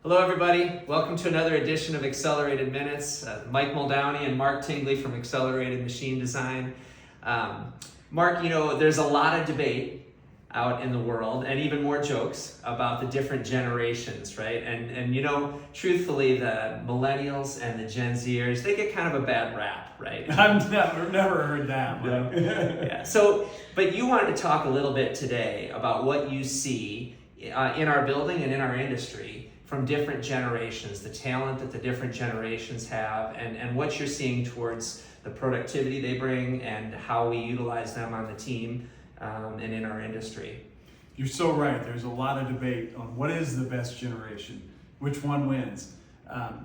Hello, everybody. Welcome to another edition of Accelerated Minutes. Mike Muldowney and Mark Tingley from Accelerated Machine Design. Mark, there's a lot of debate out in the world and even more jokes about the different generations, right? And truthfully, the millennials and the Gen Zers, they get kind of a bad rap, right? I've never heard that. No. Yeah. But you wanted to talk a little bit today about what you see in our building and in our industry from different generations, the talent that the different generations have, and what you're seeing towards the productivity they bring and how we utilize them on the team and in our industry. You're so right. There's a lot of debate on what is the best generation, which one wins.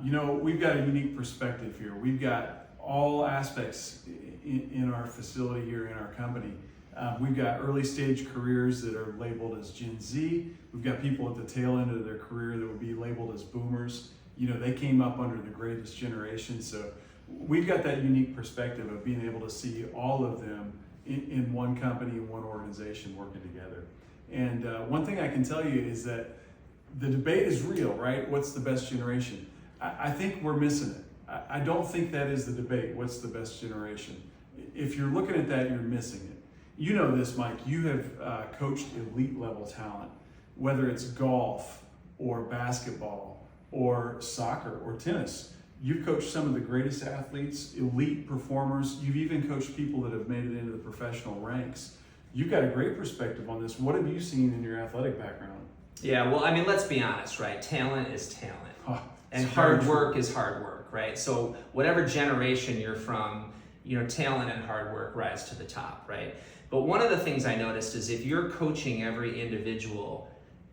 We've got a unique perspective here. We've got all aspects in our facility here in our company. We've got early stage careers that are labeled as Gen Z. We've got people at the tail end of their career that would be labeled as boomers. They came up under the greatest generation. So we've got that unique perspective of being able to see all of them in one company, one organization working together. And one thing I can tell you is that the debate is real, right? What's the best generation? I think we're missing it. I don't think that is the debate. What's the best generation? If you're looking at that, you're missing it. You know this, Mike. You have coached elite level talent, whether it's golf or basketball or soccer or tennis. You've coached some of the greatest athletes, elite performers. You've even coached people that have made it into the professional ranks. You've got a great perspective on this. What have you seen in your athletic background? Yeah, well, let's be honest, right? Talent is talent. And very hard work true. is hard work, right? So whatever generation you're from, talent and hard work rise to the top, right? But one of the things I noticed is if you're coaching every individual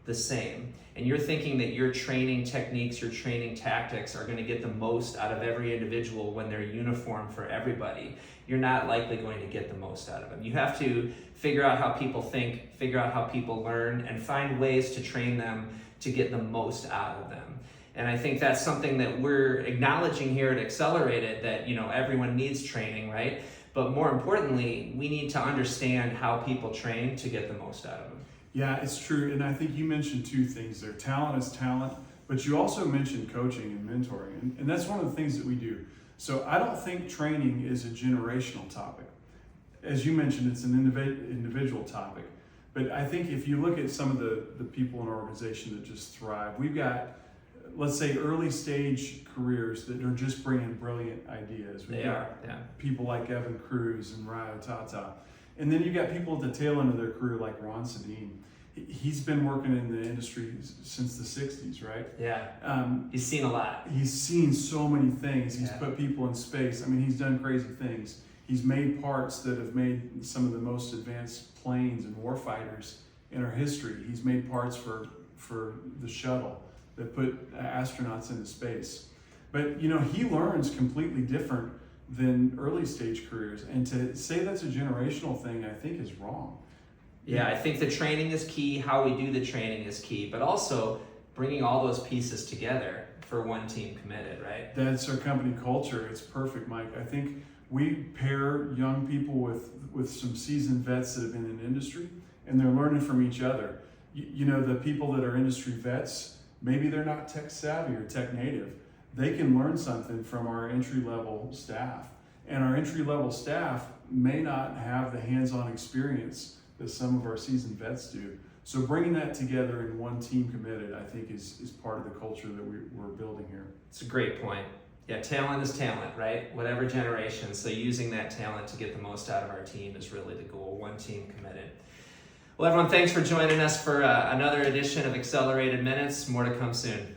the same, and you're thinking that your training techniques, your training tactics are going to get the most out of every individual when they're uniform for everybody, you're not likely going to get the most out of them. You have to figure out how people think, figure out how people learn, and find ways to train them to get the most out of them. And I think that's something that we're acknowledging here at Accelerated, that everyone needs training, right? But more importantly, we need to understand how people train to get the most out of them. Yeah, it's true. And I think you mentioned two things there. Talent is talent, but you also mentioned coaching and mentoring. And that's one of the things that we do. So I don't think training is a generational topic. As you mentioned, it's an individual topic. But I think if you look at some of the people in our organization that just thrive, we've got, let's say, early stage careers that are just bringing brilliant ideas. We've got people like Evan Cruz and Ryo Tata. And then you've got people at the tail end of their career like Ron Sedin. He's been working in the industry since the 60s, right? Yeah, he's seen a lot. He's seen so many things. He's put people in space. He's done crazy things. He's made parts that have made some of the most advanced planes and warfighters in our history. He's made parts for the shuttle that put astronauts into space. But he learns completely different than early stage careers. And to say that's a generational thing, I think is wrong. Yeah, I think the training is key, how we do the training is key, but also bringing all those pieces together for one team committed, right? That's our company culture. It's perfect, Mike. I think we pair young people with some seasoned vets that have been in industry, and they're learning from each other. The people that are industry vets, maybe they're not tech savvy or tech native. They can learn something from our entry-level staff. And our entry-level staff may not have the hands-on experience that some of our seasoned vets do. So bringing that together in one team committed, I think is part of the culture that we're building here. It's a great point. Yeah, talent is talent, right? Whatever generation. So using that talent to get the most out of our team is really the goal. One team committed. Well, everyone, thanks for joining us for another edition of Accelerated Minutes. More to come soon.